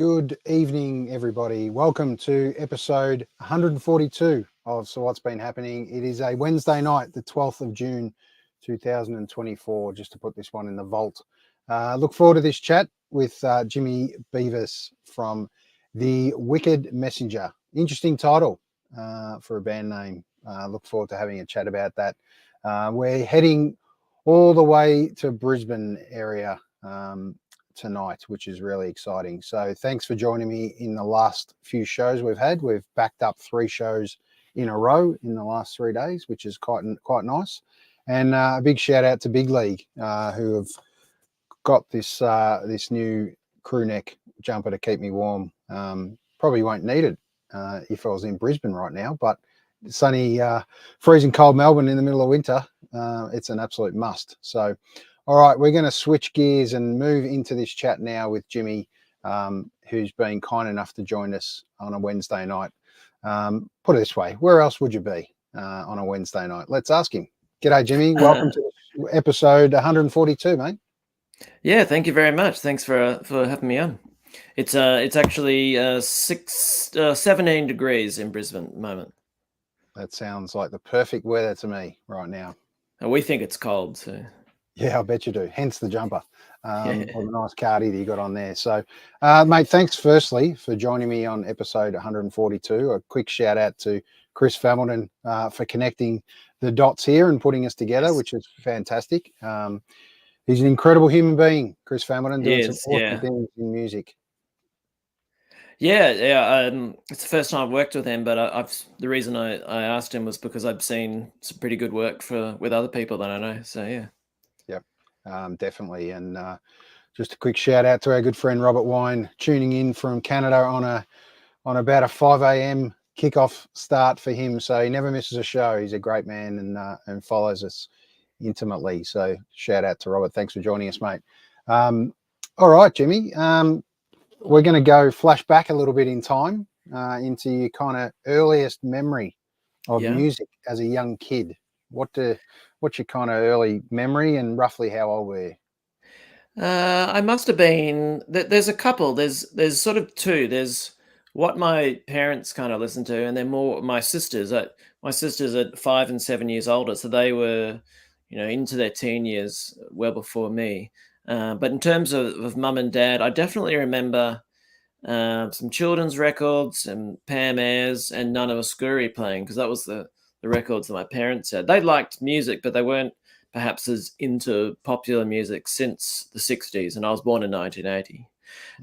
Good evening, everybody. Welcome to episode 142 of So What's Been Happening. It is a Wednesday night, the 12th of June, 2024, just to put this one in the vault. Look forward to this chat with Jimi Beavis from The Wicked Messenger. Interesting title for a band name. Look forward to having a chat about that. We're heading all the way to Brisbane area tonight, which is really exciting. So thanks for joining me in the last few shows we've had. We've backed up 3 shows in a row in the last 3 days, which is quite nice. And a big shout out to Big League, who have got this this new crew neck jumper to keep me warm. Probably won't need it if I was in Brisbane right now, but sunny, freezing cold Melbourne in the middle of winter, it's an absolute must. So all right, we're going to switch gears and move into this chat now with Jimi, who's been kind enough to join us on a Wednesday night. Put it this way, where else would you be on a Wednesday night? Let's ask him. G'day, Jimi. Welcome to episode 142, mate. Yeah, thank you very much. Thanks for having me on. It's actually 17 degrees in Brisbane at the moment. That sounds like the perfect weather to me right now. And we think it's cold, so... Yeah, I bet you do. Hence the jumper or the nice cardi that you got on there. So, mate, thanks firstly for joining me on episode 142. A quick shout out to Chris Familton for connecting the dots here and putting us together, which is fantastic. He's an incredible human being, Chris Familton, doing some awesome things in music. Yeah. It's the first time I've worked with him, but the reason I asked him was because I've seen some pretty good work with other people that I know. So yeah. Definitely. And just a quick shout out to our good friend Robert Wine tuning in from Canada on about a 5 a.m. kickoff start for him. So he never misses a show. He's a great man and follows us intimately. So shout out to Robert. Thanks for joining us, mate. All right, Jimi. We're going to go flash back a little bit in time into your kind of earliest memory of music as a young kid. What's your kind of early memory and roughly how old were you? I must have been. There's a couple. There's sort of 2. There's what my parents kind of listened to, and then more my sisters. My sisters are 5 and 7 years older, so they were, into their teen years well before me. But in terms of mum and dad, I definitely remember some children's records and Pam Ayres and None of a Scurry playing, because that was the records that my parents had. They liked music, but they weren't perhaps as into popular music since the 60s, and I was born in 1980.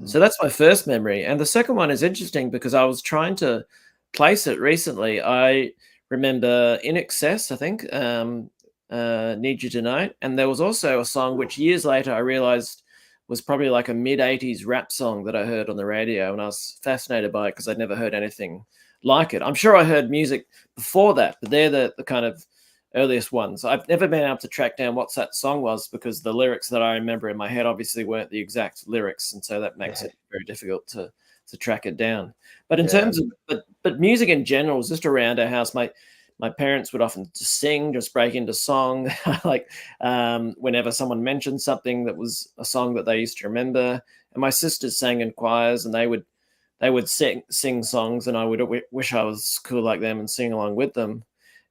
So that's my first memory. And the second one is interesting because I was trying to place it recently. I remember In Excess, I think, Need You Tonight. And there was also a song which years later I realized was probably like a mid-80s rap song that I heard on the radio, and I was fascinated by it because I'd never heard anything like it. I'm sure I heard music before that, but they're the kind of earliest ones. I've never been able to track down what that song was because the lyrics that I remember in my head obviously weren't the exact lyrics, and so that makes it very difficult to track it down. But in terms of but music in general was just around our house. My parents would often just sing, just break into song, like whenever someone mentioned something that was a song that they used to remember. And my sisters sang in choirs, and they would sing songs, and I would wish I was cool like them and sing along with them.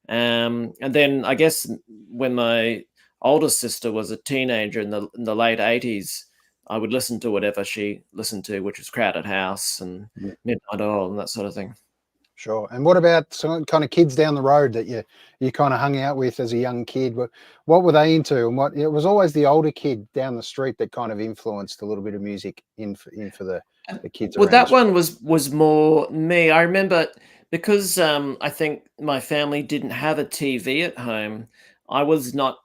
And then I guess when my oldest sister was a teenager in the late 80s, I would listen to whatever she listened to, which was Crowded House and Midnight Oil and that sort of thing. Sure. And what about some kind of kids down the road that you kind of hung out with as a young kid? What were they into? And it was always the older kid down the street that kind of influenced a little bit of music in for the kids. Well, that one was more me. I remember because I think my family didn't have a TV at home. I was not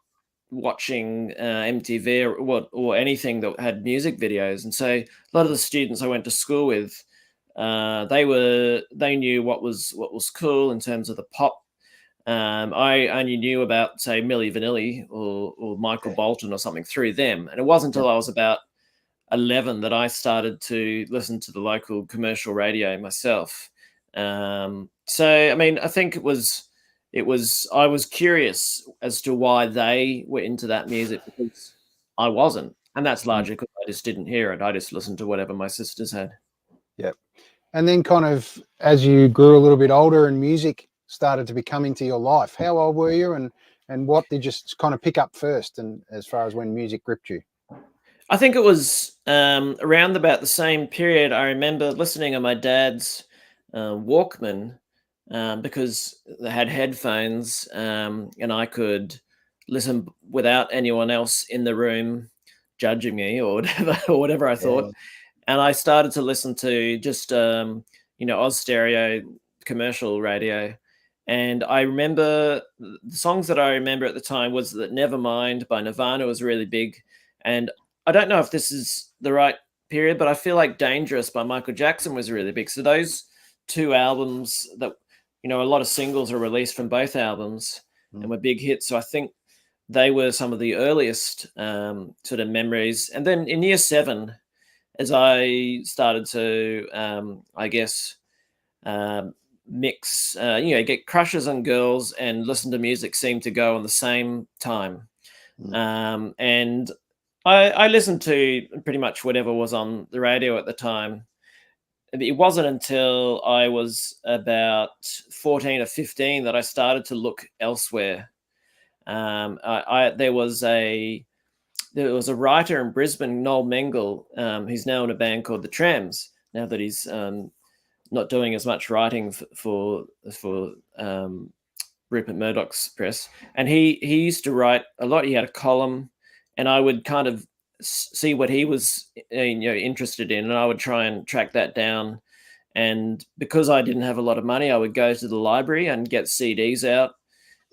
watching MTV or anything that had music videos, and so a lot of the students I went to school with, they knew what was cool in terms of the pop. I only knew about, say, Milli Vanilli or Michael Bolton or something through them, and it wasn't until I was about 11 that I started to listen to the local commercial radio myself. So I mean, I think I was curious as to why they were into that music because I wasn't, and that's largely because I just didn't hear it. I just listened to whatever my sisters had. Yep. And then kind of as you grew a little bit older and music started to be coming into your life, how old were you and what did you kind of pick up first, and as far as when music gripped you? I think it was around about the same period. I remember listening on my dad's Walkman because they had headphones, and I could listen without anyone else in the room judging me or whatever, or whatever I Yeah. thought. And I started to listen to just Oz Stereo commercial radio. And I remember the songs that I remember at the time was that Nevermind by Nirvana was really big. And I don't know if this is the right period, but I feel like Dangerous by Michael Jackson was really big. So those two albums that, a lot of singles are released from both albums and were big hits. So I think they were some of the earliest sort of memories. And then in year 7, as I started to, I guess, mix, get crushes on girls and listen to music seemed to go on the same time. And I listened to pretty much whatever was on the radio at the time. It wasn't until I was about 14 or 15 that I started to look elsewhere. There was a writer in Brisbane, Noel Mengel. He's now in a band called the Trams. Now that he's not doing as much writing for Rupert Murdoch's press, and he used to write a lot. He had a column, and I would kind of see what he was interested in, and I would try and track that down. And because I didn't have a lot of money, I would go to the library and get CDs out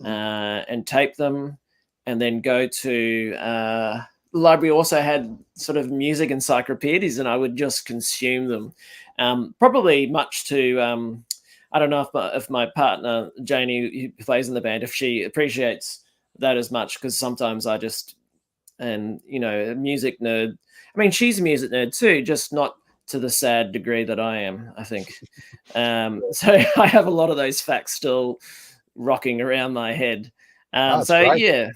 and tape them, and then go to the library. Also had sort of music encyclopedias, and I would just consume them. Probably much to I don't know if my partner Janey, who plays in the band, if she appreciates that as much, because sometimes I just, and a music nerd. I mean, she's a music nerd too, just not to the sad degree that I am, I think. So I have a lot of those facts still rocking around my head. So Great. yeah,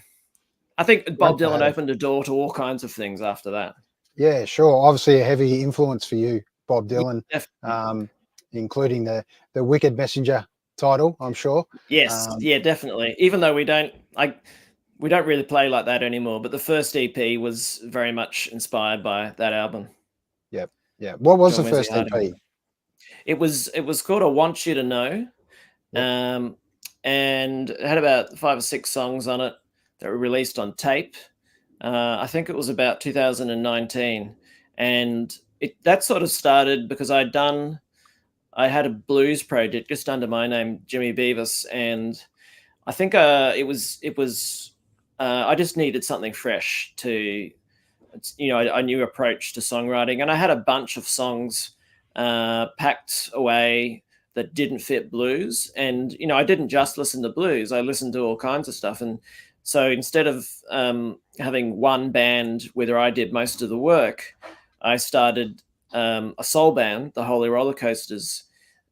I think Bob Great to Dylan have. opened a door to all kinds of things after that. Yeah, sure. Obviously a heavy influence for you, Bob Dylan, Definitely. including the Wicked Messenger title, I'm sure. Yes, yeah, definitely. Even though we don't really play like that anymore, but the first EP was very much inspired by that album. Yep. Yeah. What was John the Wesley first Harding. EP? It was called "I Want You to Know," Yep. and it had about 5 or 6 songs on it that were released on tape. I think it was about 2019, and that sort of started because I had a blues project just under my name, Jimi Beavis, and I think I just needed something fresh to, a new approach to songwriting, and I had a bunch of songs packed away that didn't fit blues, and I didn't just listen to blues; I listened to all kinds of stuff, and so instead of having one band where I did most of the work, I started a soul band, the Holy Rollercoasters,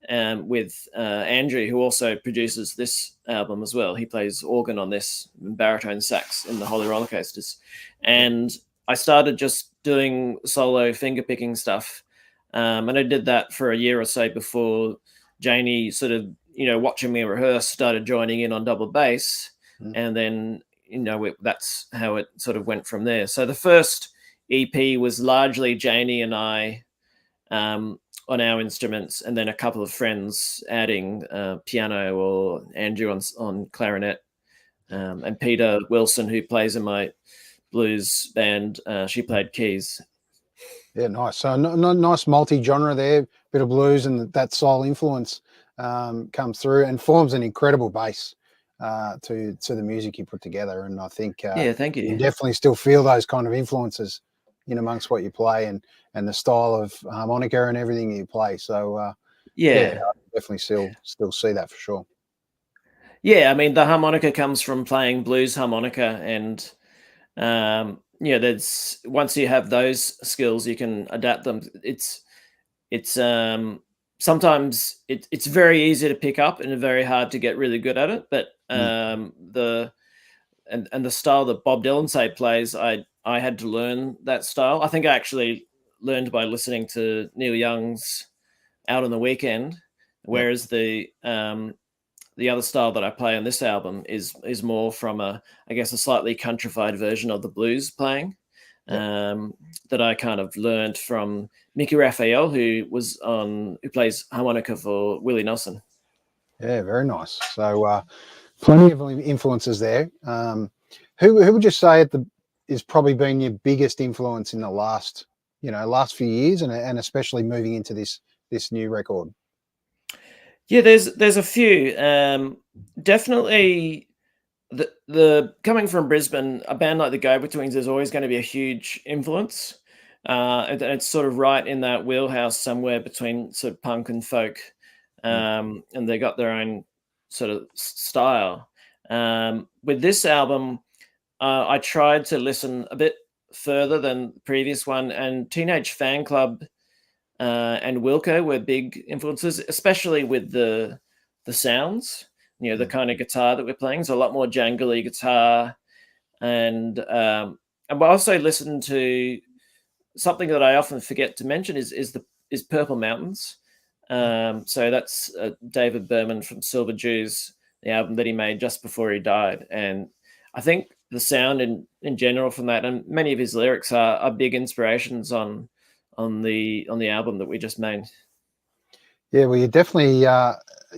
with Andrew, who also produces this album as well. He plays organ on this, baritone sax in the Holy Rollercoasters. And I started just doing solo fingerpicking stuff. And I did that for a year or so before Janey sort of, watching me rehearse, started joining in on double bass. And then, that's how it sort of went from there. So the first EP was largely Janey and I on our instruments, and then a couple of friends adding piano, or Andrew on clarinet, and Peter Wilson, who plays in my blues band, she played keys. Yeah, nice. So nice multi-genre there, bit of blues, and that soul influence comes through and forms an incredible base to the music you put together. And I think Yeah, thank you. you definitely still feel those kind of influences in amongst what you play, and the style of harmonica and everything you play. So yeah, I definitely still see that for sure. Yeah, I mean, the harmonica comes from playing blues harmonica, and there's, once you have those skills, you can adapt them. It's sometimes it's very easy to pick up and very hard to get really good at it. But the style that Bob Dylan say plays, I had to learn that style. I think I actually learned by listening to Neil Young's out on the weekend, whereas the other style that I play on this album is more from a slightly countrified version of the blues playing, that I kind of learned from Mickey Raphael, who plays harmonica for Willie Nelson. Yeah, very nice. So plenty of influences there. Who would you say is probably been your biggest influence in the last few years, and especially moving into this new record? Yeah, there's a few. Definitely the coming from Brisbane, a band like the Go-Betweens is always going to be a huge influence. And it's sort of right in that wheelhouse somewhere between sort of punk and folk. And they got their own sort of style. With this album, I tried to listen a bit further than the previous one, and Teenage Fanclub and Wilco were big influences, especially with the sounds. The kind of guitar that we're playing is a lot more jangly guitar, and we also listened to something that I often forget to mention is Purple Mountains. So that's David Berman from Silver Jews, the album that he made just before he died, and I think the sound in general from that, and many of his lyrics are big inspirations on the album that we just made. Yeah, well, you definitely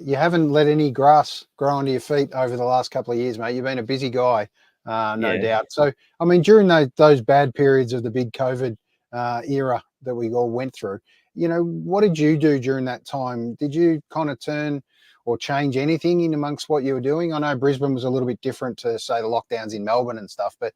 you haven't let any grass grow under your feet over the last couple of years, mate. You've been a busy guy, no doubt. So, I mean, during those bad periods of the big COVID era that we all went through, what did you do during that time? Did you kind of turn or change anything in amongst what you were doing? I know Brisbane was a little bit different to, say, the lockdowns in Melbourne and stuff, but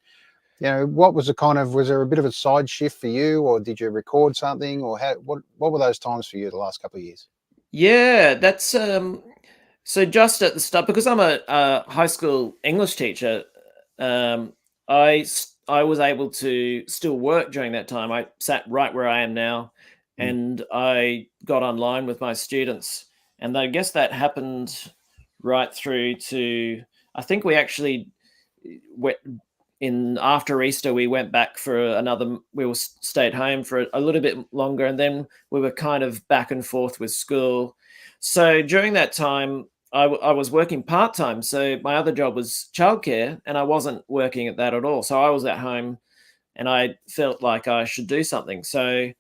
what was was there a bit of a side shift for you, or did you record something, or what were those times for you the last couple of years? Yeah, that's so just at the start, because I'm a high school English teacher, I was able to still work during that time. I sat right where I am now, and I got online with my students, and I guess that happened right through to, I think we actually went after Easter, we went back for stayed home for a little bit longer, and then we were kind of back and forth with school. So during that time, I was working part-time. So my other job was childcare, and I wasn't working at that at all. So I was at home, and I felt like I should do something. So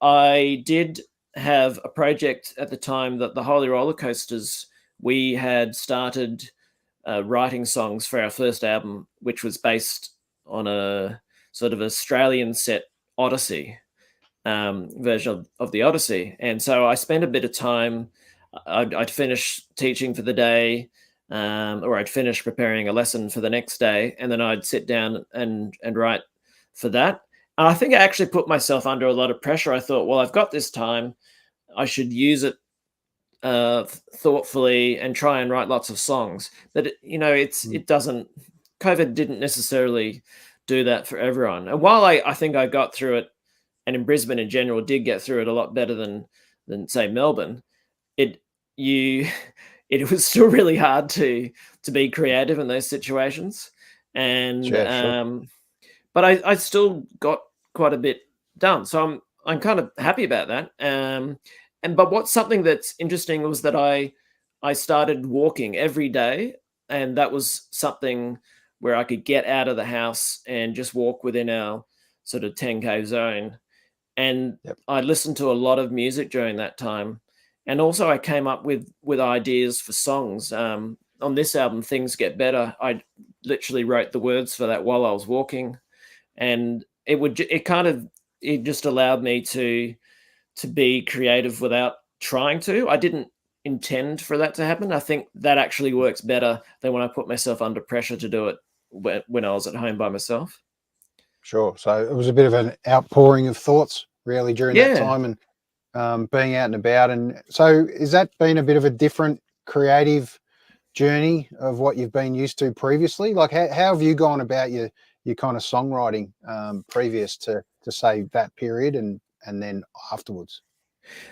I did have a project at the time that the Holy Rollercoasters, we had started writing songs for our first album, which was based on a sort of Australian set Odyssey version of the Odyssey. And so I spent a bit of time. I'd finish teaching for the day, or I'd finish preparing a lesson for the next day, and then I'd sit down and write for that. And I think I actually put myself under a lot of pressure. I thought, well, I've got this time, I should use it thoughtfully and try and write lots of songs. But it doesn't. COVID didn't necessarily do that for everyone. And while I think I got through it, and in Brisbane in general did get through it a lot better than say Melbourne, it was still really hard to be creative in those situations. And Sure. but I still got quite a bit done, so I'm kind of happy about that. But what's something that's interesting was that I started walking every day, and that was something where I could get out of the house and just walk within our sort of 10K zone. And I listened to a lot of music during that time. And also I came up with ideas for songs. On this album, Things Get Better, I literally wrote the words for that while I was walking. And it just allowed me to be creative without trying to. I didn't intend for that to happen. I think that actually works better than when I put myself under pressure to do it when I was at home by myself. Sure. So it was a bit of an outpouring of thoughts really during that time, and being out and about. And so has that been a bit of a different creative journey of what you've been used to previously? Like how have you gone about your kind of songwriting previous to say that period and then afterwards?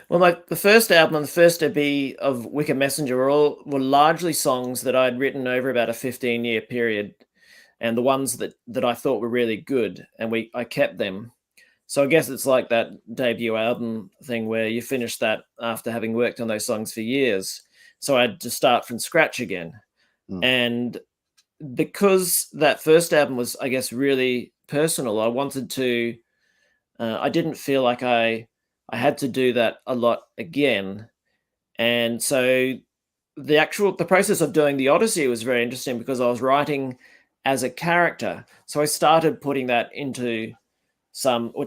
Well, like the first album and the first EP of Wicker Messenger were largely songs that I'd written over about a 15-year period, and the ones that I thought were really good, and I kept them. So I guess it's like that debut album thing where you finish that after having worked on those songs for years. So I had to start from scratch again. And because that first album was, I guess, really personal, I wanted to, I didn't feel like I had to do that a lot again. And so the process of doing the Odyssey was very interesting because I was writing as a character. So I started putting that into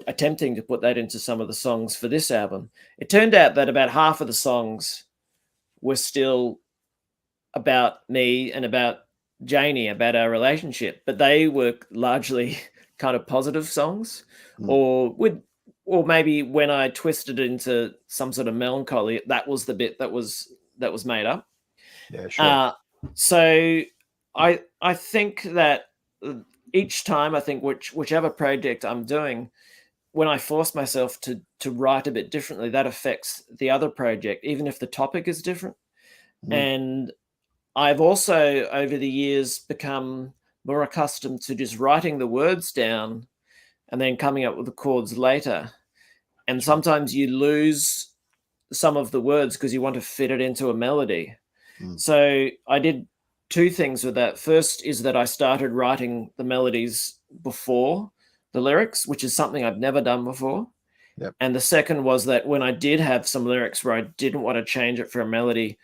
attempting to put that into some of the songs for this album. It turned out that about half of the songs were still about me and about Janey, about our relationship, but they were largely kind of positive songs, or maybe when I twisted it into some sort of melancholy, that was the bit that was made up. Yeah, sure. So I think that each time, I think whichever project I'm doing, when I force myself to write a bit differently, that affects the other project, even if the topic is different. And I've also, over the years, become more accustomed to just writing the words down and then coming up with the chords later. And sometimes you lose some of the words because you want to fit it into a melody. So I did two things with that. First is that I started writing the melodies before the lyrics, which is something I've never done before. Yep. And the second was that when I did have some lyrics where I didn't want to change it for a melody,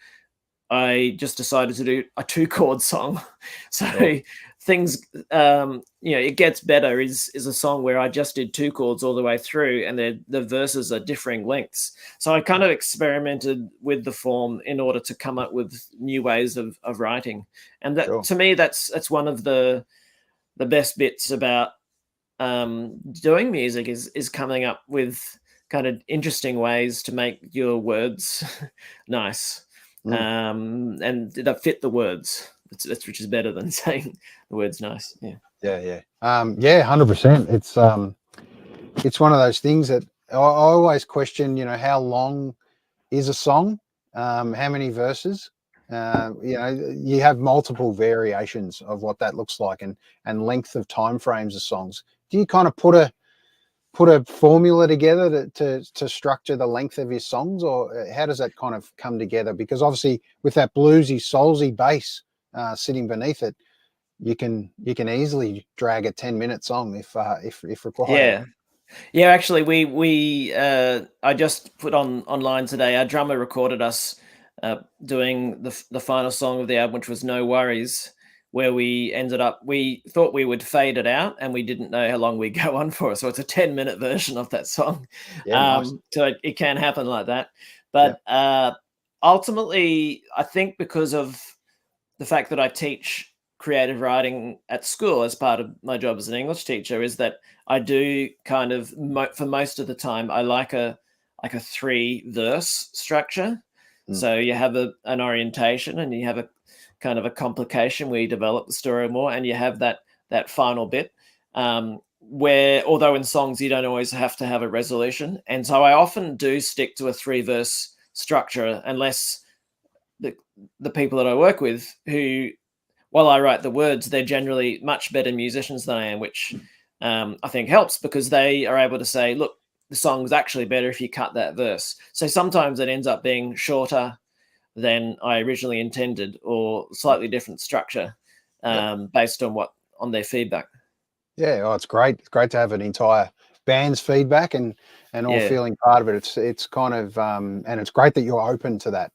I just decided to do a 2-chord song. So things, It Gets Better is a song where I just did 2 chords all the way through, and the verses are differing lengths. So I kind of experimented with the form in order to come up with new ways of writing. And that, to me, that's one of the best bits about doing music is coming up with kind of interesting ways to make your words nice. And that fit the words, which is better than saying the words nice. Yeah 100%. It's one of those things that I always question, how long is a song, how many verses. You have multiple variations of what that looks like, and length of time frames of songs. Do you kind of put a formula together to structure the length of your songs, or how does that kind of come together? Because obviously with that bluesy, soulsy bass sitting beneath it, you can easily drag a 10-minute song if required. Yeah. Actually, we I just put online today. Our drummer recorded us doing the final song of the album, which was No Worries, where we thought we would fade it out, and we didn't know how long we'd go on for. So it's a 10-minute version of that song. Nice. So it can happen like that. But ultimately, I think because of the fact that I teach creative writing at school as part of my job as an English teacher, is that I do kind of, for most of the time, I like a 3-verse structure. So you have an orientation, and you have a kind of a complication where you develop the story more, and you have that final bit where, although in songs you don't always have to have a resolution. And so I often do stick to a 3-verse structure, unless the people that I work with, who, while I write the words, they're generally much better musicians than I am, which I think helps, because they are able to say, look, the song's actually better if you cut that verse. So sometimes it ends up being shorter than I originally intended, or slightly different structure based on their feedback. It's great. It's great to have an entire band's feedback and all feeling part of it. It's kind of and it's great that you're open to that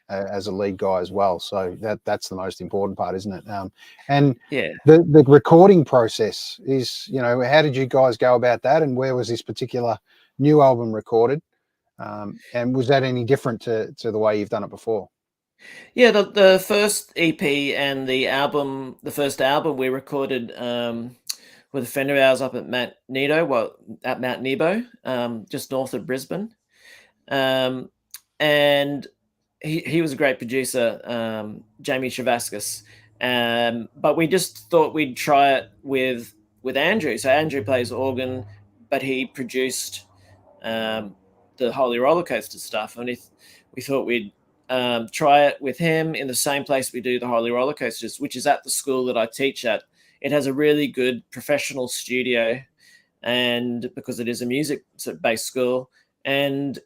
as a lead guy as well. So that's the most important part, isn't it? And the recording process is, how did you guys go about that, and where was this particular new album recorded? And was that any different to the way you've done it before? Yeah, the first EP and the first album we recorded with a friend of ours up at Mount Nebo, just north of Brisbane. And he was a great producer, Jamie Chavaskis. But we just thought we'd try it with Andrew. So Andrew plays organ, but he produced the Holy Rollercoasters stuff, and we thought we'd try it with him in the same place we do the Holy Rollercoasters, which is at the school that I teach at. It has a really good professional studio, and because it is a music-based school, and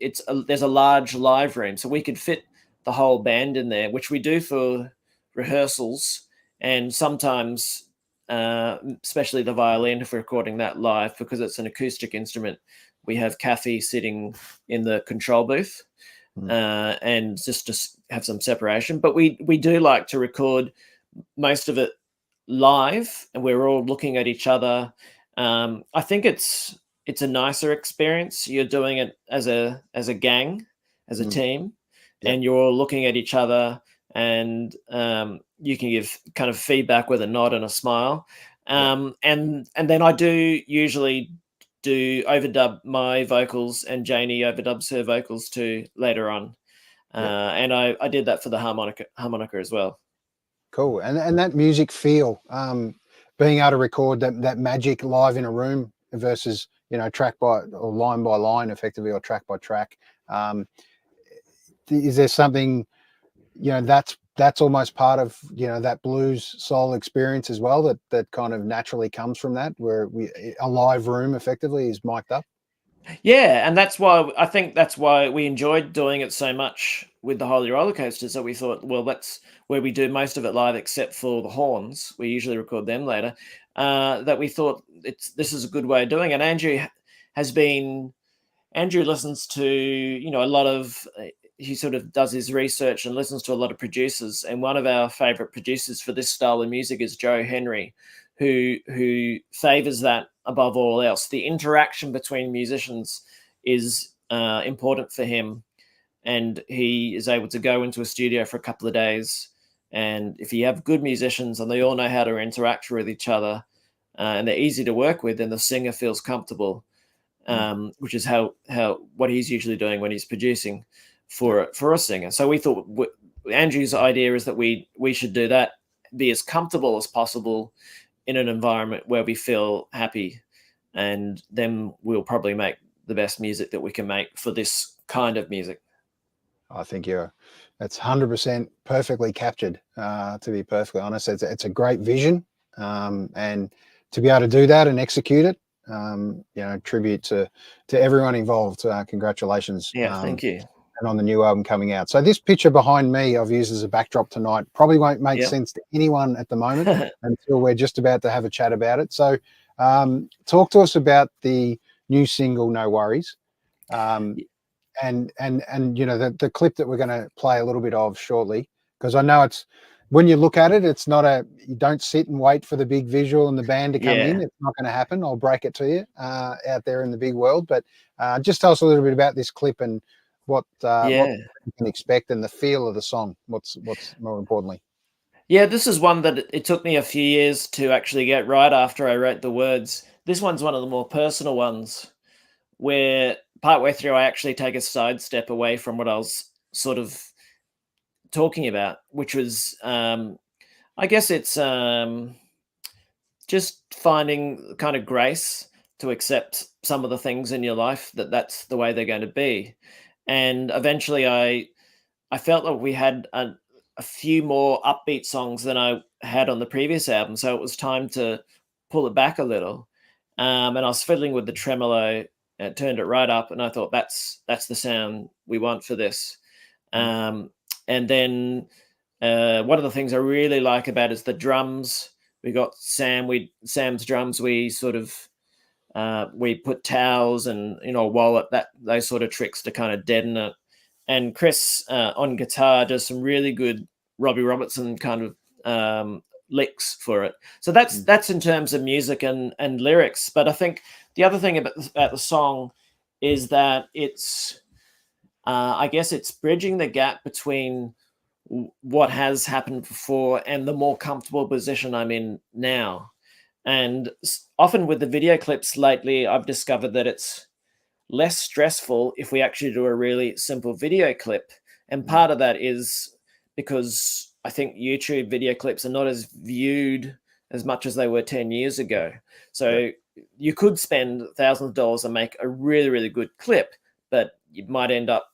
there's a large live room, so we could fit the whole band in there, which we do for rehearsals, and sometimes, especially the violin, if we're recording that live, because it's an acoustic instrument, we have Kathy sitting in the control booth, and just to have some separation. But we do like to record most of it live, and we're all looking at each other. I think it's a nicer experience. You're doing it as a gang, as a team, and you're all looking at each other, and you can give kind of feedback with a nod and a smile. And then I do usually overdub my vocals, and Janey overdubs her vocals too later on. And I did that for the harmonica as well. Cool. And that music feel, being able to record that magic live in a room versus, track by or line by line effectively, or track by track. Is there something, that's almost part of, that blues soul experience as well, that kind of naturally comes from that, where a live room effectively is mic'd up? Yeah, and that's why we enjoyed doing it so much with the Holy Rollercoasters, that we thought, well, that's where we do most of it live, except for the horns. We usually record them later. That we thought this is a good way of doing it. Andrew listens to, a lot of, he sort of does his research and listens to a lot of producers. And one of our favorite producers for this style of music is Joe Henry, who favors that above all else. The interaction between musicians is important for him, and he is able to go into a studio for a couple of days, and if you have good musicians and they all know how to interact with each other, and they're easy to work with, and the singer feels comfortable, which is what he's usually doing when he's producing for a singer. So we thought Andrew's idea is that we should do that, be as comfortable as possible in an environment where we feel happy, and then we'll probably make the best music that we can make for this kind of music. I think that's 100% perfectly captured, to be perfectly honest. It's a great vision, and to be able to do that and execute it, tribute to everyone involved. Congratulations. Yeah, thank you. And on the new album coming out. So this picture behind me I've used as a backdrop tonight probably won't make sense to anyone at the moment until we're just about to have a chat about it. So talk to us about the new single, No Worries. And the clip that we're going to play a little bit of shortly, because I know when you look at it, it's not you don't sit and wait for the big visual and the band to come in. It's not going to happen. I'll break it to you out there in the big world. But just tell us a little bit about this clip and what you can expect, and the feel of the song. What's more importantly. Yeah, this is one that it took me a few years to actually get right after I wrote the words. This one's one of the more personal ones, where partway through I actually take a sidestep away from what I was sort of talking about, which was, I guess it's just finding kind of grace to accept some of the things in your life, that's the way they're going to be. And eventually I felt that we had a few more upbeat songs than I had on the previous album. So it was time to pull it back a little. And I was fiddling with the tremolo and turned it right up. And I thought that's the sound we want for this. And then one of the things I really like about is the drums. We got Sam's drums. We sort of, we put towels and, a wallet, those sort of tricks to kind of deaden it. And Chris on guitar does some really good Robbie Robertson kind of licks for it. So that's in terms of music and lyrics. But I think the other thing about the song is that it's, I guess it's bridging the gap between what has happened before and the more comfortable position I'm in now. And often with the video clips lately, I've discovered that it's less stressful if we actually do a really simple video clip. And part of that is because I think YouTube video clips are not as viewed as much as they were 10 years ago. So you could spend thousands of dollars and make a really, really good clip, but you might end up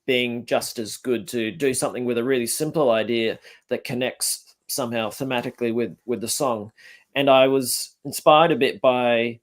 being just as good to do something with a really simple idea that connects somehow thematically with the song. And I was inspired a bit by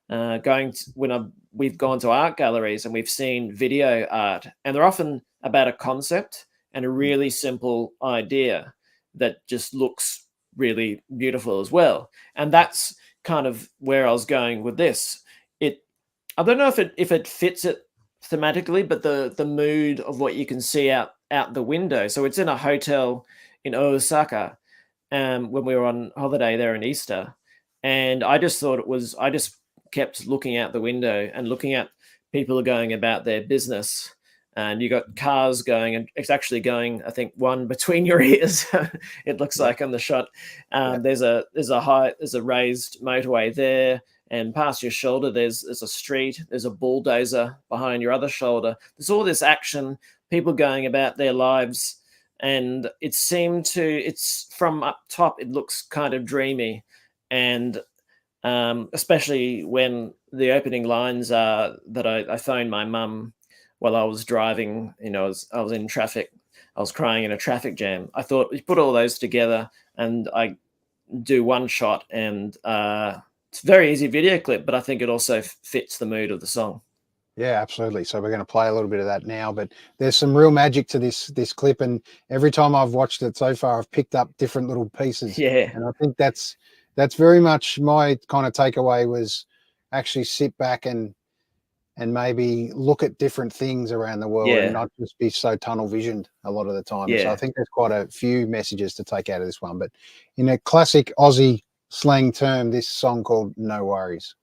we've gone to art galleries and we've seen video art, and they're often about a concept and a really simple idea that just looks really beautiful as well. And that's kind of where I was going with this. I don't know if it fits it thematically, but the mood of what you can see out the window. So it's in a hotel in Osaka, when we were on holiday there in Easter, and I just kept looking out the window and looking at people going about their business, and you got cars going, and it's actually going, I think, one between your ears. It looks like on the shot. There's a raised motorway there, and past your shoulder there's a street, there's a bulldozer behind your other shoulder. There's all this action, people going about their lives, and it's from up top, it looks kind of dreamy, and especially when the opening lines are that I phoned my mum while I was driving. I was in traffic, I was crying in a traffic jam. I thought we put all those together and I do one shot, and it's a very easy video clip, but I think it also fits the mood of the song. Yeah, absolutely. So we're going to play a little bit of that now, but there's some real magic to this clip, and every time I've watched it so far, I've picked up different little pieces. Yeah, and I think that's very much my kind of takeaway, was actually sit back and maybe look at different things around the world, and not just be so tunnel visioned a lot of the time. So I think there's quite a few messages to take out of this one, but in a classic Aussie slang term, this song called No Worries.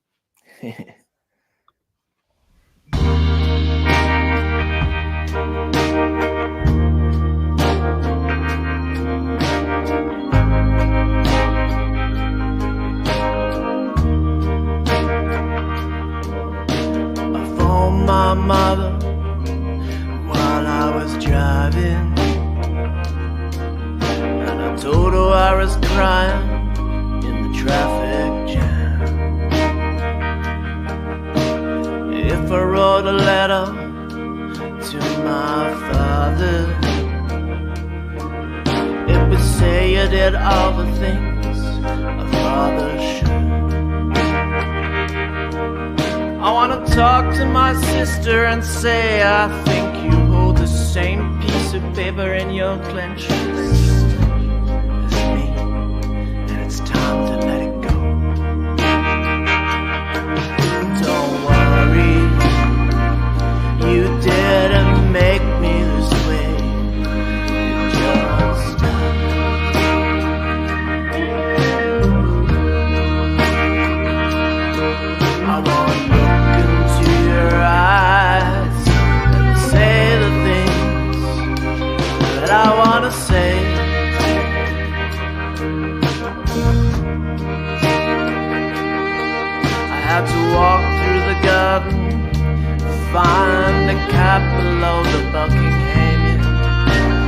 My mother while I was driving, and I told her I was crying in the traffic jam. If I wrote a letter to my father, it would say you did all the things a father should. I want to talk to my sister and say, I think you hold the same piece of paper in your clenched fist as me, and it's time to let it go. Don't worry, you didn't make me this way, you just I want your eyes and say the things that I want to say. I had to walk through the garden, find the cap below the Buckingham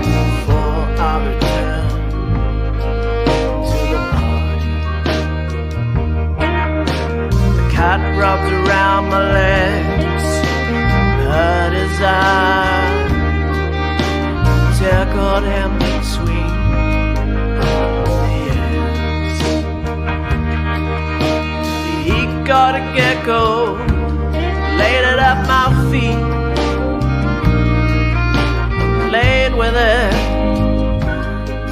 before I return to the party. The cat rubs around my legs, hurt his eye, tickled him between the ears. He got a gecko, laid it at my feet, played with it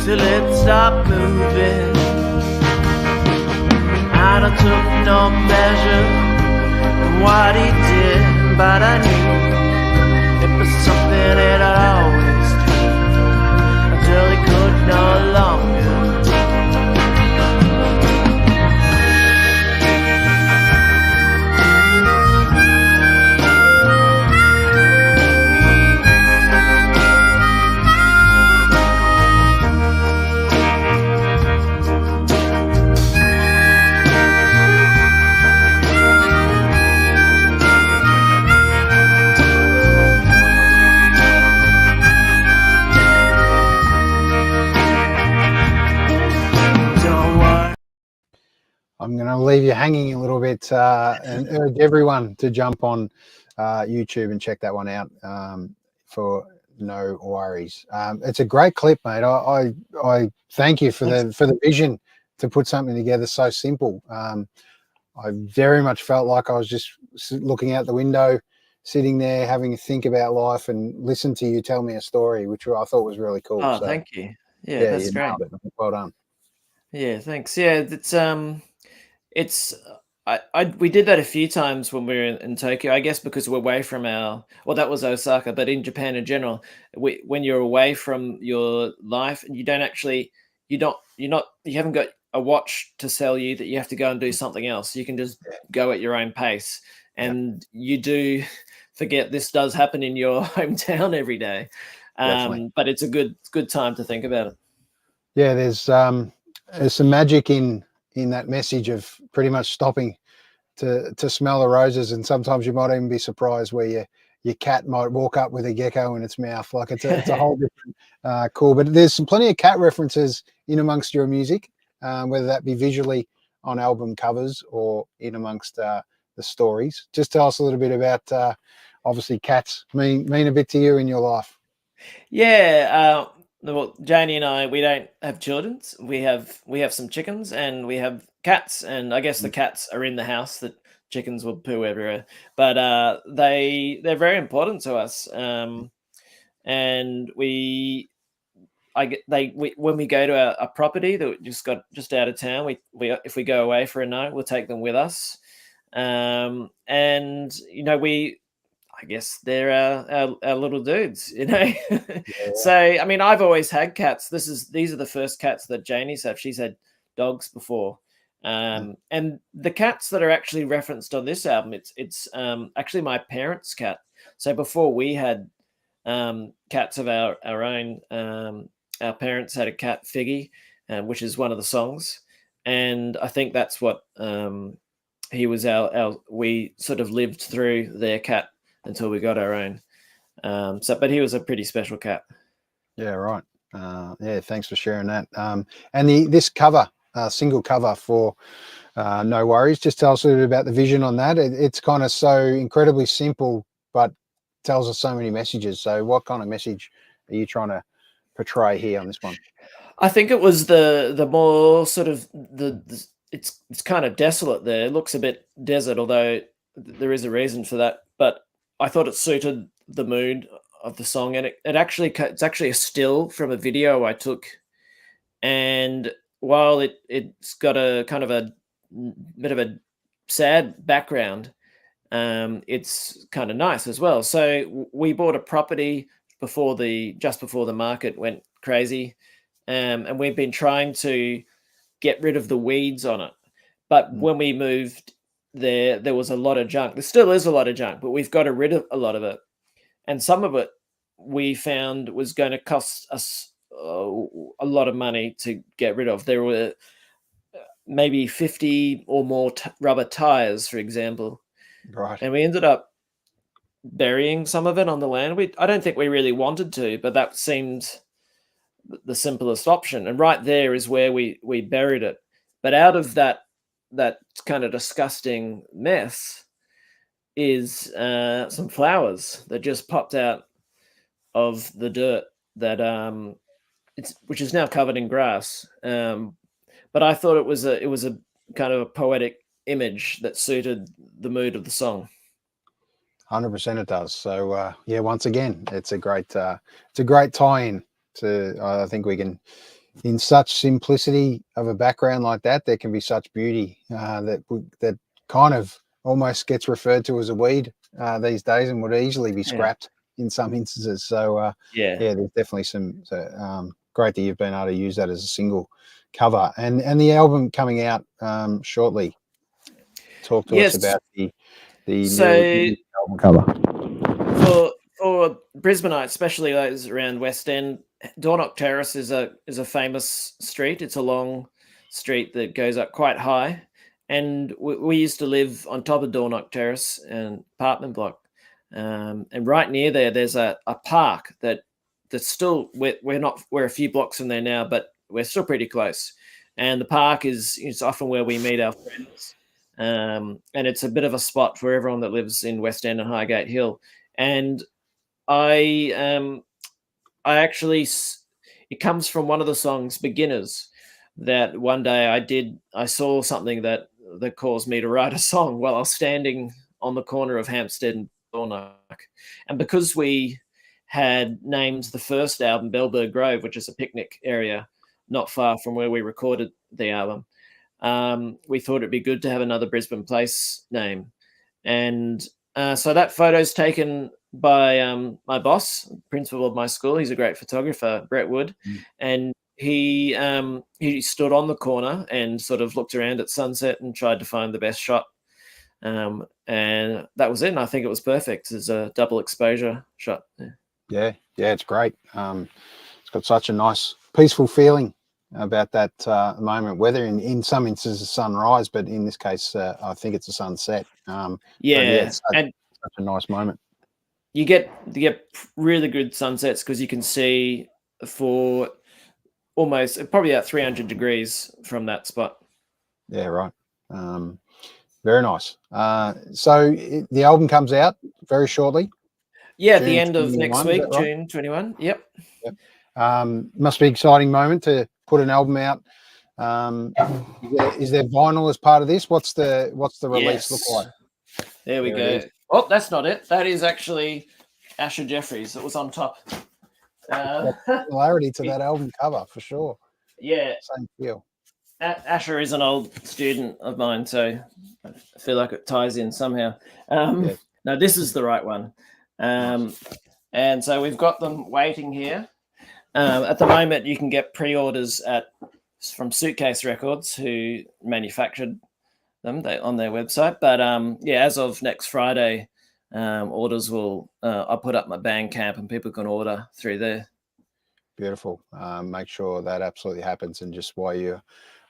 till it stopped moving, and I took no measure what he did, but I knew it was something that I'd always do until he could no longer. I'm going to leave you hanging a little bit and urge everyone to jump on YouTube and check that one out for No Worries. It's a great clip, mate. I thank you for the vision to put something together so simple. I very much felt like I was just looking out the window, sitting there having a think about life and listen to you tell me a story, which I thought was really cool. Oh, So thank you. Yeah, yeah, that's you great. nailed it. Well done. Yeah, thanks. Yeah, it's we did that a few times when we were in Tokyo. I guess because we're away from that was Osaka, but in Japan in general, when you're away from your life and you haven't got a watch to sell you that you have to go and do something else. You can just go at your own pace, and you do forget this does happen in your hometown every day. But it's a good time to think about it. Yeah, there's some magic in that message of pretty much stopping to smell the roses, and sometimes you might even be surprised where your cat might walk up with a gecko in its mouth. Like it's a whole different cool. But there's plenty of cat references in amongst your music, whether that be visually on album covers or in amongst the stories. Just tell us a little bit about obviously cats mean a bit to you in your life. Yeah, well, Janey and I, we don't have children. We have some chickens and we have cats, and I guess the cats are in the house. The chickens will poo everywhere, but they're very important to us. And when we go to a property that just got just out of town, we if we go away for a night, we'll take them with us. And I guess they're our little dudes, Yeah. So, I mean, I've always had cats. These are the first cats that Janey's had. She's had dogs before. And the cats that are actually referenced on this album, it's actually my parents' cat. So before we had cats of our own, our parents had a cat, Figgy, which is one of the songs. And I think that's what he was we sort of lived through their cat until we got our own. But he was a pretty special cat. Yeah, right. Yeah, thanks for sharing that. And this cover, single cover for No Worries, just tell us a little bit about the vision on that. It's kind of so incredibly simple, but tells us so many messages. So what kind of message are you trying to portray here on this one? I think it was the more sort of it's kind of desolate there. It looks a bit desert, although there is a reason for that. But I thought it suited the mood of the song, and it's actually a still from a video I took. And while it's got a kind of a bit of a sad background, it's kind of nice as well. So we bought a property just before the market went crazy, and we've been trying to get rid of the weeds on it. But when we moved there was a lot of junk. There still is a lot of junk, but we've got rid of a lot of it. And some of it we found was going to cost us a lot of money to get rid of. There were maybe 50 or more rubber tires, for example. Right. And we ended up burying some of it on the land. I don't think we really wanted to, but that seemed the simplest option. And right there is where we buried it. But out of that kind of disgusting mess is some flowers that just popped out of the dirt that which is now covered in grass. But I thought it was a kind of a poetic image that suited the mood of the song. 100% it does. So yeah, once again, it's a great tie-in to. I think we can, in such simplicity of a background like that, there can be such beauty that kind of almost gets referred to as a weed these days, and would easily be scrapped in some instances. So yeah, there's definitely some great that you've been able to use that as a single cover, and the album coming out shortly. Talk to us about the new album cover. For Brisbaneite, especially those around West End, Dornoch Terrace is a famous street. It's a long street that goes up quite high, and we used to live on top of Dornoch Terrace, an apartment block, and right near there's a park that's still we're a few blocks from there now, but we're still pretty close. And the park is often where we meet our friends, and it's a bit of a spot for everyone that lives in West End and Highgate Hill. And I actually, it comes from one of the songs, Beginners, that one day I saw something that caused me to write a song while I was standing on the corner of Hampstead and Dornoch. And because we had named the first album Bellbird Grove, which is a picnic area not far from where we recorded the album, we thought it'd be good to have another Brisbane place name. And so that photo's taken by my boss, principal of my school. He's a great photographer, Brett Wood. And he stood on the corner and sort of looked around at sunset and tried to find the best shot. And that was it. And I think it was perfect. It's a double exposure shot. Yeah, it's great. It's got such a nice, peaceful feeling about that moment, whether in some instances sunrise, but in this case, I think it's a sunset. It's such a nice moment. You get really good sunsets because you can see for almost probably about 300 degrees from that spot. Yeah, right. Very nice. So the album comes out very shortly. Yeah, June the end of 21, next week, right? June 21. Yep. Must be an exciting moment to put an album out. Is there vinyl as part of this? What's the release look like? There we go. Oh, that's not it. That is actually Asher Jeffries. It was on top. Similarity to that album cover for sure. Yeah. Same feel. Asher is an old student of mine, so I feel like it ties in somehow. No, this is the right one. And so we've got them waiting here. At the moment, you can get pre-orders from Suitcase Records, who manufactured them on their website. But as of next Friday, orders will. I'll put up my Bandcamp and people can order through there. Beautiful. Make sure that absolutely happens. And just while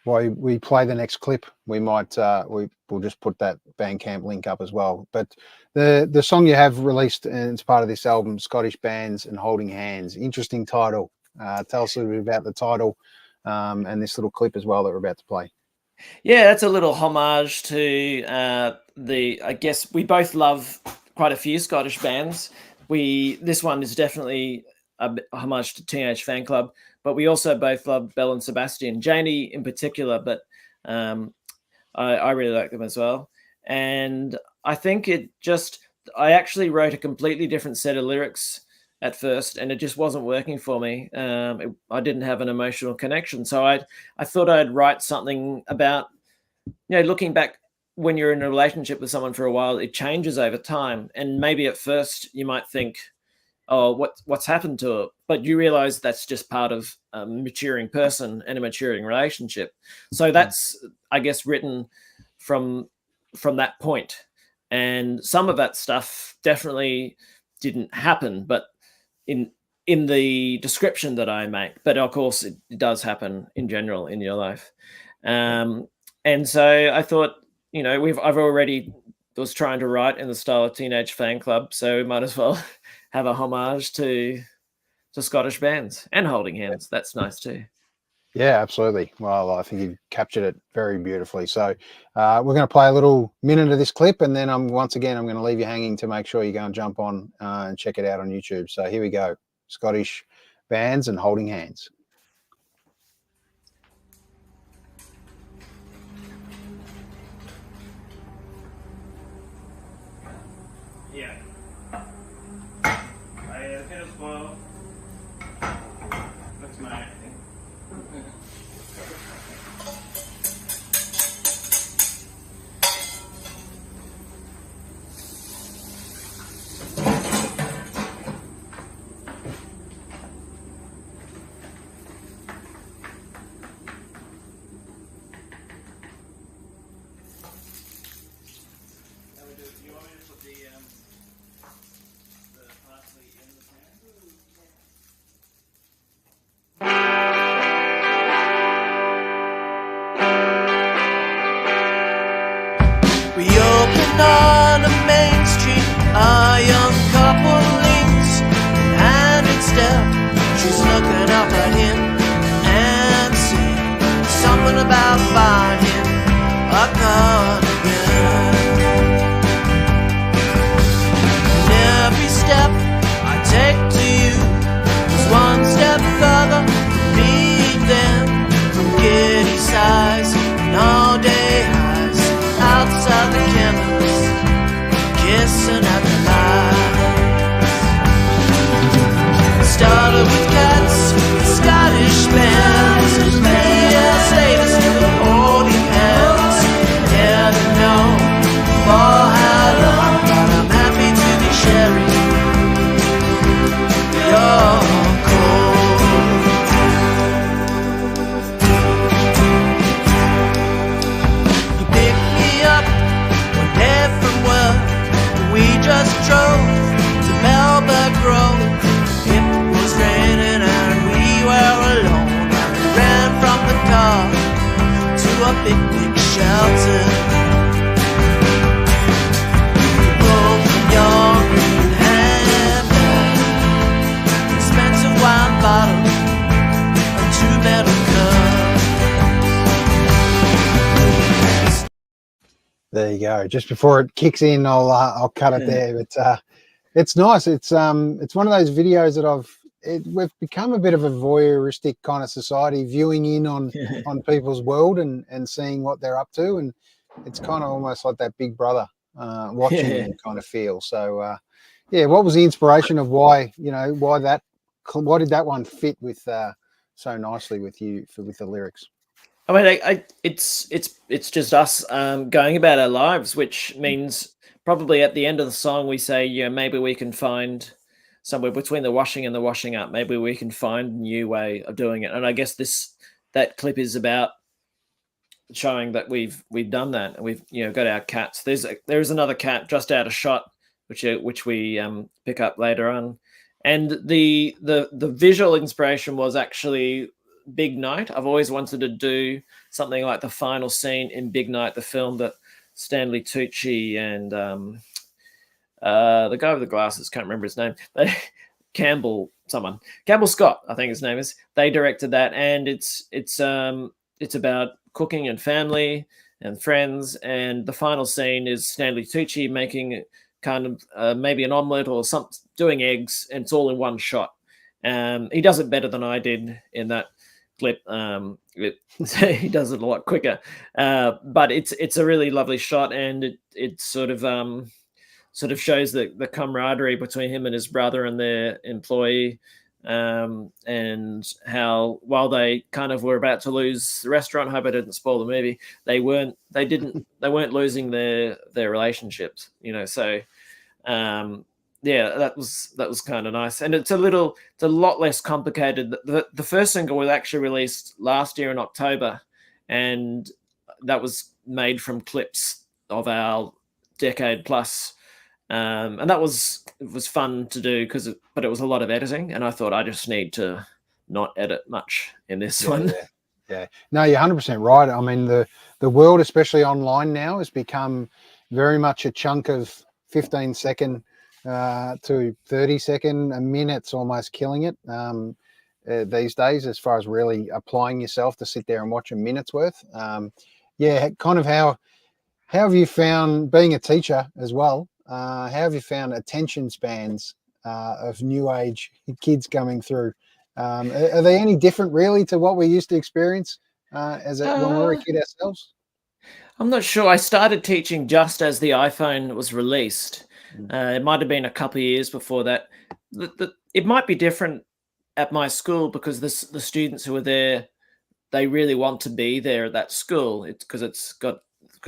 we play the next clip, we might we'll just put that Bandcamp link up as well. But the song you have released as part of this album, Scottish Bands and Holding Hands, interesting title. Tell us a little bit about the title and this little clip as well that we're about to play. Yeah, that's a little homage to I guess we both love quite a few Scottish bands. This one is definitely a homage to Teenage Fanclub, but we also both love Belle and Sebastian, Janey in particular, but I really like them as well. And I think I actually wrote a completely different set of lyrics at first, and it just wasn't working for me. I didn't have an emotional connection. So I thought I'd write something about, looking back when you're in a relationship with someone for a while, it changes over time. And maybe at first you might think, oh, what's happened to it? But you realize that's just part of a maturing person and a maturing relationship. So that's, I guess, written from that point. And some of that stuff definitely didn't happen, but in the description that I make, but of course it does happen in general in your life. And so I thought, I've already was trying to write in the style of Teenage Fanclub, so we might as well have a homage to Scottish bands and Holding Hands. That's nice too. Yeah, absolutely. Well, I think you captured it very beautifully. So we're going to play a little minute of this clip, and then I'm going to leave you hanging to make sure you go and jump on and check it out on YouTube. So here we go. Scottish Bands and Holding Hands. Yeah. I hit as well. That's my acting. On a main street, a young couple links hand in step. She's looking up at him and saying something about buying him a cardigan. And every step I take to you is one step further from me then from getting a big, big shelter. Both young and handbag, expensive wine bottle, and 2 metal cups. There you go. Just before it kicks in, I'll cut it there. But it's nice. It's one of those videos that we've become a bit of a voyeuristic kind of society, viewing in on people's world and seeing what they're up to, and it's kind of almost like that Big Brother watching them kind of feel. So what was the inspiration of why did that one fit with so nicely with you with the lyrics? I mean, it's just us going about our lives, which means probably at the end of the song we say, maybe we can find somewhere between the washing and the washing up. Maybe we can find a new way of doing it. And I guess that clip is about showing that we've done that, and we've got our cats. There's another cat just out of shot, which we pick up later on, and the visual inspiration was actually Big Night. I've always wanted to do something like the final scene in Big Night, the film that Stanley Tucci and the guy with the glasses, can't remember his name, Campbell Scott, I think his name is. They directed that, and it's about cooking and family and friends. And the final scene is Stanley Tucci making kind of maybe an omelette or something, doing eggs, and it's all in one shot. He does it better than I did in that clip. He does it a lot quicker, but it's a really lovely shot, and it sort of shows the camaraderie between him and his brother and their employee, and how while they kind of were about to lose the restaurant, hope I didn't spoil the movie, they weren't losing their relationships, so that was kind of nice. And it's a lot less complicated. The first single was actually released last year in October, and that was made from clips of our decade plus. And it was fun to do but it was a lot of editing, and I thought I just need to not edit much in this one. Yeah. No, you're 100% right. I mean, the world, especially online now, has become very much a chunk of 15-second to 30-second, a minute's almost killing it these days, as far as really applying yourself to sit there and watch a minute's worth. Kind of how have you found, being a teacher as well, how have you found attention spans of new age kids coming through? Are they any different really to what we used to experience when we were a kid ourselves? I'm not sure. I started teaching just as the iPhone was released. It might have been a couple of years before that. It might be different at my school because the students who are there, they really want to be there at that school. It's because it's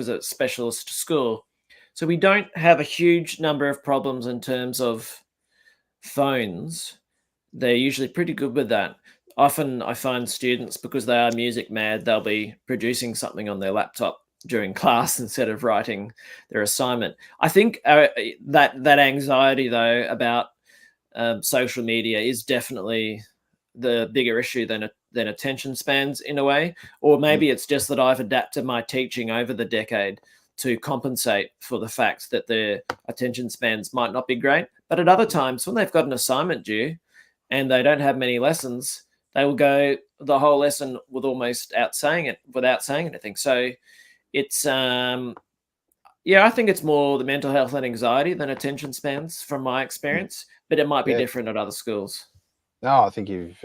a specialist school. So we don't have a huge number of problems in terms of phones. They're usually pretty good with that. Often I find students, because they are music mad, they'll be producing something on their laptop during class instead of writing their assignment. I think that anxiety, though, about social media is definitely the bigger issue than attention spans in a way. Or maybe it's just that I've adapted my teaching over the decade to compensate for the fact that their attention spans might not be great. But at other times, when they've got an assignment due and they don't have many lessons, they will go the whole lesson without saying anything. So it's I think it's more the mental health and anxiety than attention spans from my experience, but it might be different at other schools. No, I think you've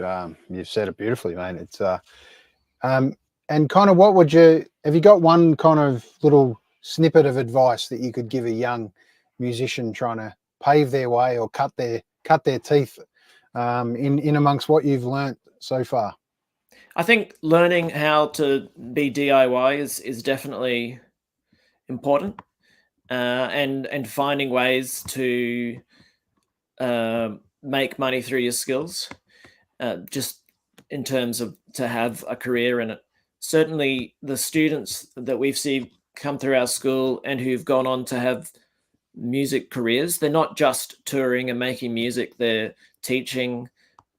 said it beautifully, mate. It's and kind of have you got one kind of little snippet of advice that you could give a young musician trying to pave their way or cut their teeth in amongst what you've learnt so far? I think learning how to be DIY is definitely important, and finding ways to make money through your skills, just in terms of to have a career in it. Certainly the students that we've seen come through our school and who've gone on to have music careers, they're not just touring and making music, they're teaching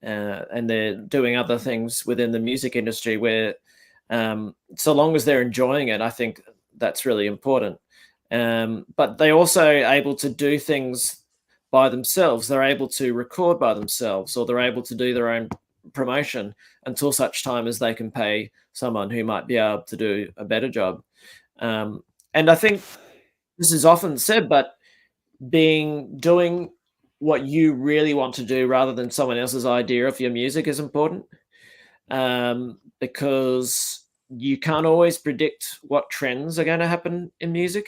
and they're doing other things within the music industry where So long as they're enjoying it, I think that's really important. But they're also able to do things by themselves. They're able to record by themselves, or they're able to do their own promotion until such time as they can pay someone who might be able to do a better job. And I think this is often said, but doing what you really want to do rather than someone else's idea of your music is important, because you can't always predict what trends are going to happen in music.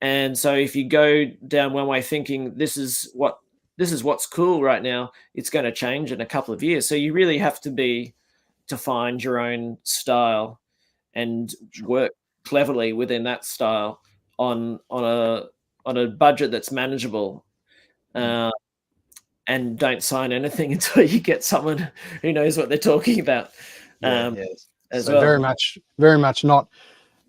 And so if you go down one way thinking this is what's cool right now, it's going to change in a couple of years. So you really have to find your own style and work cleverly within that style on a budget that's manageable. And don't sign anything until you get someone who knows what they're talking about. Yes. As So well. very much not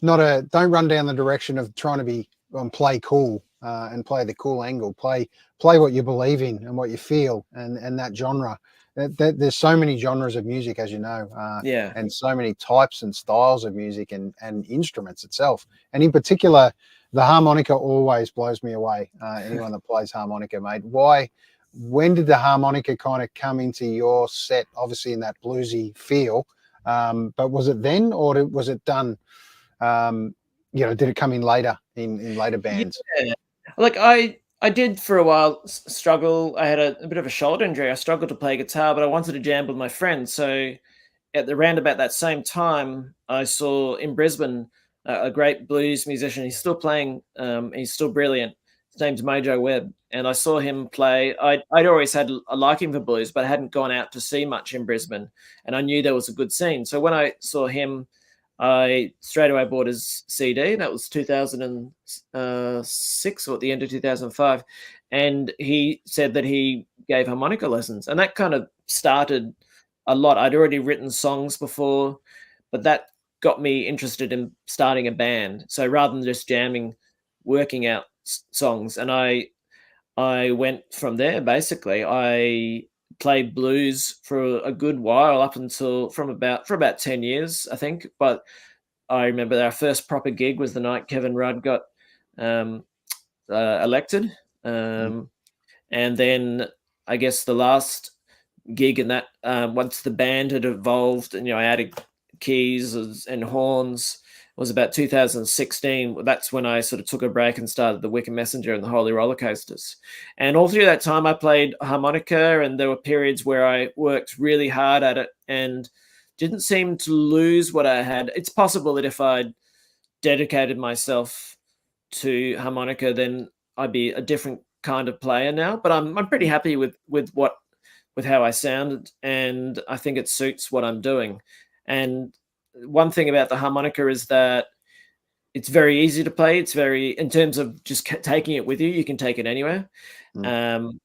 don't run down the direction of trying to be play cool and play the cool angle. Play what you believe in and what you feel and that genre. There's so many genres of music, as you know, and so many types and styles of music and instruments itself. And in particular, the harmonica always blows me away. Anyone that plays harmonica, mate. When did the harmonica kind of come into your set? Obviously in that bluesy feel, but was it then, or was it done? Did it come in later in later bands? Yeah. Like I did for a while struggle. I had a bit of a shoulder injury. I struggled to play guitar, but I wanted to jam with my friends. So at around about that same time, I saw in Brisbane a great blues musician. He's still playing. He's still brilliant. His name's Mojo Webb, and I saw him play. I'd always had a liking for blues, but I hadn't gone out to see much in Brisbane, and I knew there was a good scene. So when I saw him, I straight away bought his CD. That was 2006 or at the end of 2005. And he said that he gave harmonica lessons. And that kind of started a lot. I'd already written songs before, but that got me interested in starting a band. So rather than just jamming, working out songs. And I went from there, basically. I played blues for a good while for about 10 years, I think. But I remember our first proper gig was the night Kevin Rudd got elected. And then I guess the last gig in that, once the band had evolved and, I added keys and horns, was about 2016. That's when I sort of took a break and started the Wicked Messenger and the Holy Rollercoasters. And all through that time, I played harmonica, and there were periods where I worked really hard at it and didn't seem to lose what I had. It's possible that if I'd dedicated myself to harmonica, then I'd be a different kind of player now. But I'm pretty happy with how I sounded, and I think it suits what I'm doing. And one thing about the harmonica is that it's very easy to play. It's in terms of just taking it with you, you can take it anywhere. And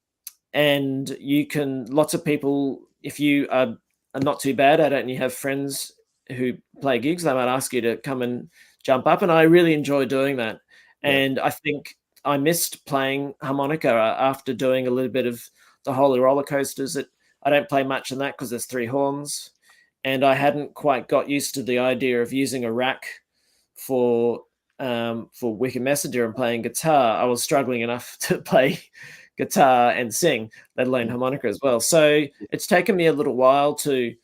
lots of people, if you are not too bad at it and you have friends who play gigs, they might ask you to come and jump up. And I really enjoy doing that. Yeah. And I think I missed playing harmonica after doing a little bit of the Holy Rollercoasters. I don't play much in that because there's 3 horns. And I hadn't quite got used to the idea of using a rack for Wicked Messenger and playing guitar. I was struggling enough to play guitar and sing, let alone harmonica as well. So it's taken me a little while to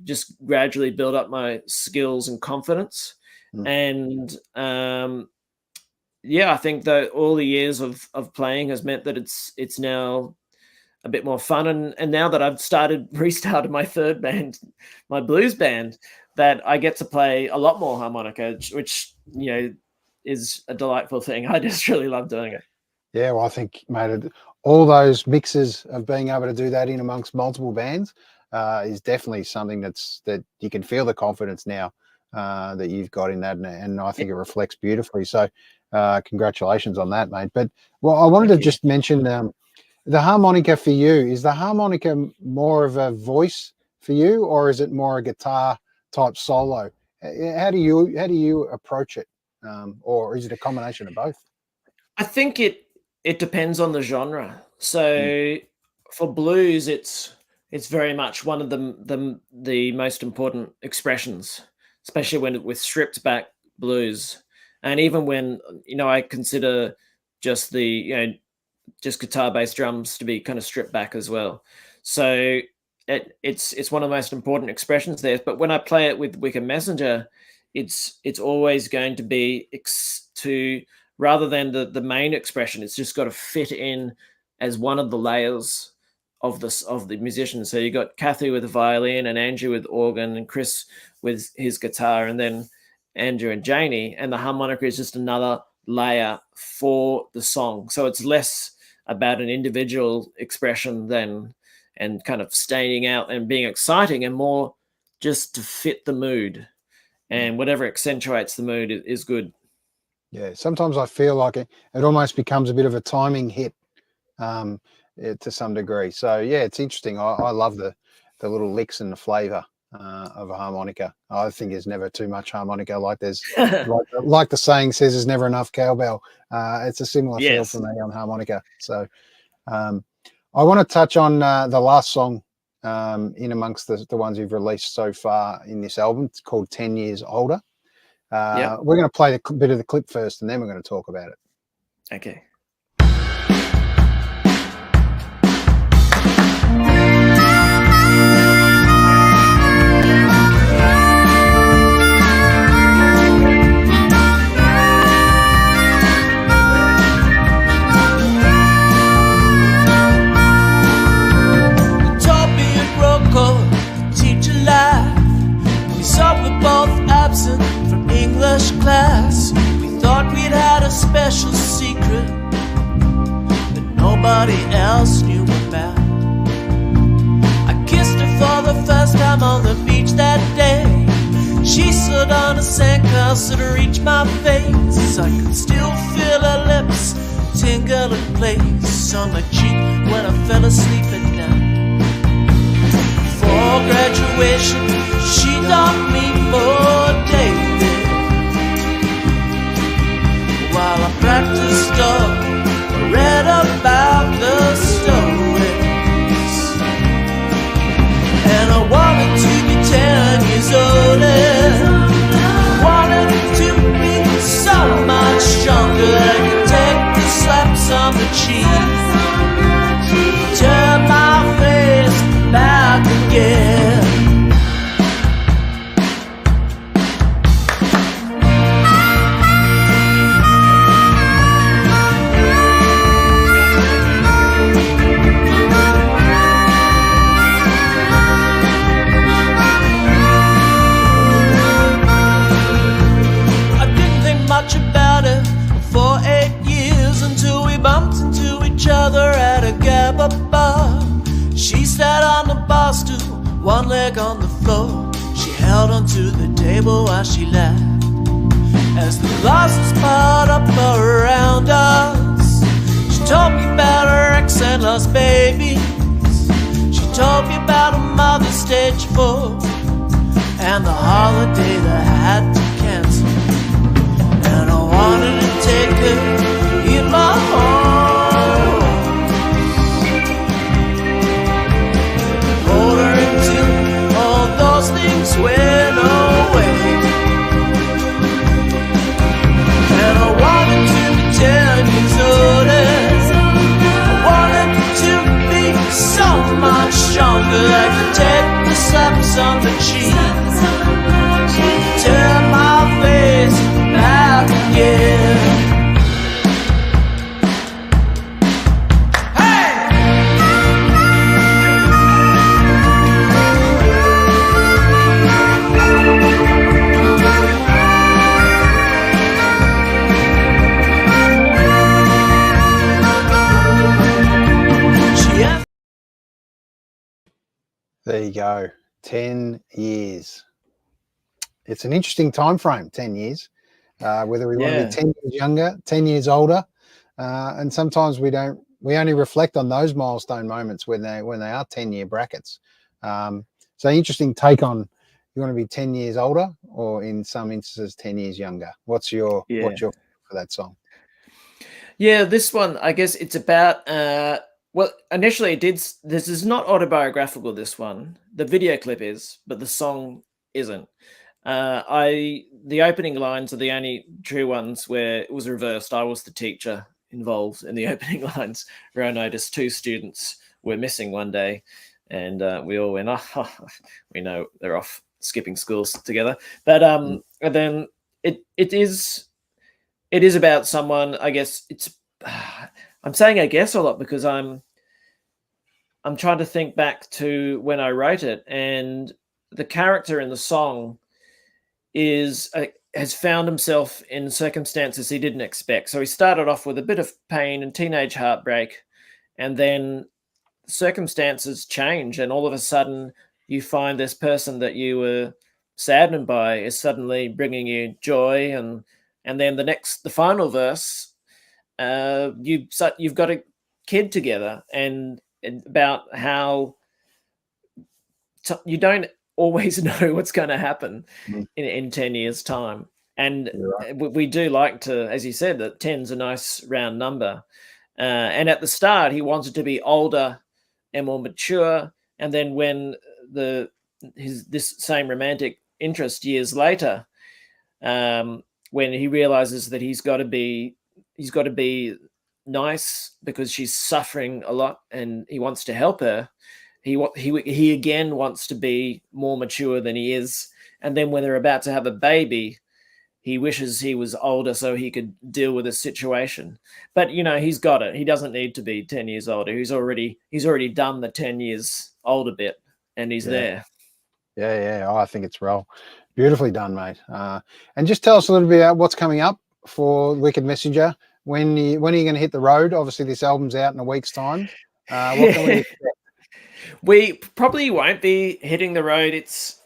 just gradually build up my skills and confidence. And I think that all the years of playing has meant that it's now a bit more fun, and now that I've restarted my third band, my blues band, that I get to play a lot more harmonica, which is a delightful thing. I just really love doing it. Yeah, well, I think, mate, all those mixes of being able to do that in amongst multiple bands is definitely something that you can feel the confidence now that you've got in that, and I think it reflects beautifully. So congratulations on that, mate. But I wanted to just mention the harmonica for you. Is the harmonica more of a voice for you, or is it more a guitar type solo? How do you approach it, or is it a combination of both? I think it depends on the genre. So for blues, it's very much one of the most important expressions. especially when with stripped back blues. And even when, I consider just just guitar bass drums to be kind of stripped back as well. So it's one of the most important expressions there. But when I play it with Wicker Messenger, it's always going to be rather than the main expression, it's just got to fit in as one of the layers of the musician. So you got Kathy with the violin, and Andrew with organ, and Chris with his guitar, and then Andrew and Janey, and the harmonica is just another layer for the song. So it's less about an individual expression and kind of standing out and being exciting, and more just to fit the mood, and whatever accentuates the mood is good. Yeah, sometimes I feel like it almost becomes a bit of a timing hit to some degree. So yeah, it's interesting. I love the little licks and the flavour of a harmonica. I think there's never too much harmonica. Like there's like the saying says, there's never enough cowbell. It's a similar feel for me on harmonica. So I want to touch on the last song in amongst the ones you've released so far in this album. It's called 10 Years Older. We're going to play a bit of the clip first, and then we're going to talk about it. Okay. English class, we thought we'd had a special secret that nobody else knew about. I kissed her for the first time on the beach that day. She stood on a sandcastle to reach my face. I could still feel her lips tingle in place on my cheek when I fell asleep at night. Before graduation, she taught me for David. While I practiced up, I read about the stories, and I wanted to be 10 years older. I wanted to be so much stronger. I could take the slaps on the cheek, turn my face back again. Other at a gabba bar. She sat on the bar stool, one leg on the floor. She held onto the table while she laughed as the glasses piled up around us. She told me about her ex and lost babies. She told me about her mother's stage 4 and the holiday that had to cancel. And I wanted to take her in my arms, hold her until all those things went away. And I wanted to be 10 years older. I wanted to be so much stronger. I could take the slaps on the cheek, turn my face back again. There you go. 10 years. It's an interesting time frame, 10 years. Whether we want to be 10 years younger, 10 years older. And sometimes we only reflect on those milestone moments when they are 10-year brackets. So interesting take on, you want to be 10 years older, or in some instances 10 years younger. What's your for that song? Yeah, this one, I guess it's about well, initially it did. This is not autobiographical, this one. The video clip is, but the song isn't. The opening lines are the only true ones where it was reversed. I was the teacher involved in the opening lines, where I noticed 2 students were missing one day, and we all went, "Oh, we know they're off skipping schools together." But and then it is about someone. I guess it's. I'm saying I guess a lot because I'm trying to think back to when I wrote it, and the character in the song has found himself in circumstances he didn't expect. So he started off with a bit of pain and teenage heartbreak, and then circumstances change, and all of a sudden you find this person that you were saddened by is suddenly bringing you joy, and then the final verse, you've got a kid together, and about how you don't always know what's going to happen in 10 years' time. And we do like to, as you said, that 10's a nice round number. And at the start, he wanted to be older and more mature. And then when this same romantic interest years later, when he realizes that he's got to be nice because she's suffering a lot and he wants to help her, he again wants to be more mature than he is. And then when they're about to have a baby, he wishes he was older so he could deal with the situation. But he's got it. He doesn't need to be 10 years older. He's already done the 10 years older bit, and he's there. Yeah. Oh, I think it's beautifully done, mate. And just tell us a little bit about what's coming up for Wicked Messenger. When are you going to hit the road? Obviously, this album's out in a week's time. What can we expect? We probably won't be hitting the road. It's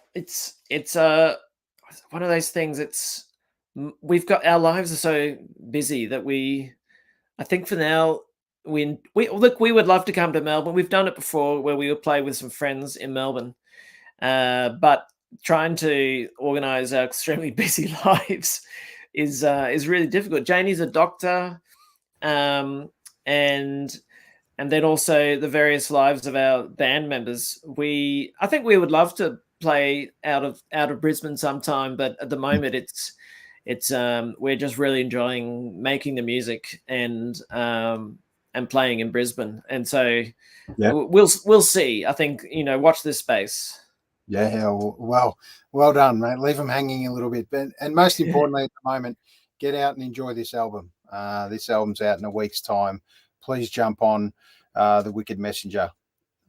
one of those things. We've got, our lives are so busy that I think for now we would love to come to Melbourne. We've done it before where we would play with some friends in Melbourne, but trying to organise our extremely busy lives is really difficult. Janey's a doctor, and then also the various lives of our band members. I think we would love to play out of Brisbane sometime, but at the moment it's we're just really enjoying making the music and playing in Brisbane, and so we'll see. I think watch this space. Yeah, well done, mate. Leave them hanging a little bit, and most importantly at the moment, get out and enjoy this album. This album's out in a week's time. Please jump on the Wicked Messenger.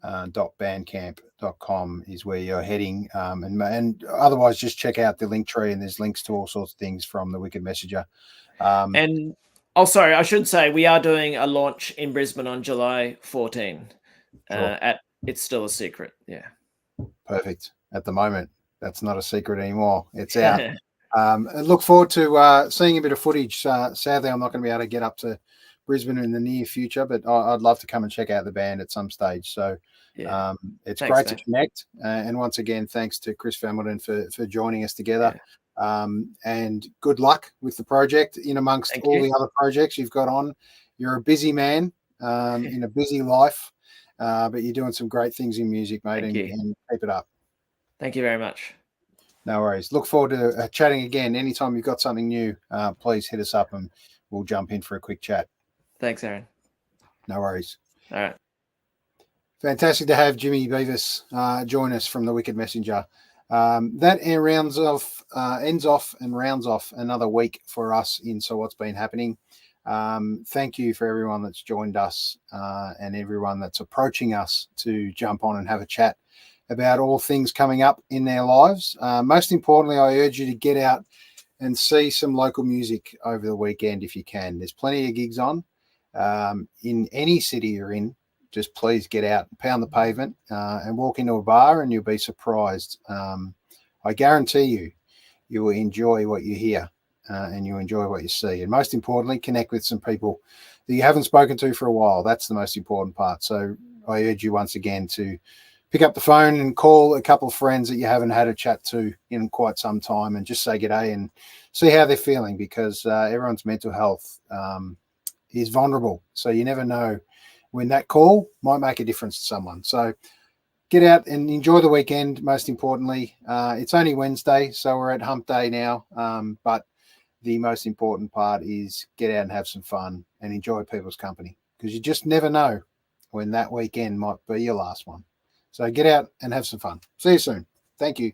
.bandcamp.com is where you're heading, and otherwise just check out the link tree, and there's links to all sorts of things from the Wicked Messenger. And sorry, I should say we are doing a launch in Brisbane on July 14. Sure. It's still a secret. Yeah, perfect. At the moment, that's not a secret anymore. It's out. I look forward to seeing a bit of footage. Sadly, I'm not going to be able to get up to Brisbane in the near future, but I'd love to come and check out the band at some stage. So it's thanks, great, mate, to connect. And once again, thanks to Chris Familton for joining us together. Yeah. And good luck with the project in amongst all the other projects you've got on. You're a busy man in a busy life, but you're doing some great things in music, mate, and keep it up. Thank you very much. No worries. Look forward to chatting again. Anytime you've got something new, please hit us up and we'll jump in for a quick chat. Thanks, Aaron. No worries. All right. Fantastic to have Jimi Beavis join us from the Wicked Messenger. That ends off and rounds off another week for us in So What's Been Happening. Thank you for everyone that's joined us and everyone that's approaching us to jump on and have a chat about all things coming up in their lives. Most importantly, I urge you to get out and see some local music over the weekend if you can. There's plenty of gigs on in any city you're in. Just please get out and pound the pavement and walk into a bar, and you'll be surprised. I guarantee you will enjoy what you hear and you enjoy what you see. And most importantly, connect with some people that you haven't spoken to for a while. That's the most important part. So I urge you once again to pick up the phone and call a couple of friends that you haven't had a chat to in quite some time and just say g'day and see how they're feeling, because everyone's mental health is vulnerable. So you never know when that call might make a difference to someone. So get out and enjoy the weekend. Most importantly, it's only Wednesday, so we're at hump day now. But the most important part is get out and have some fun and enjoy people's company, because you just never know when that weekend might be your last one. So get out and have some fun. See you soon. Thank you.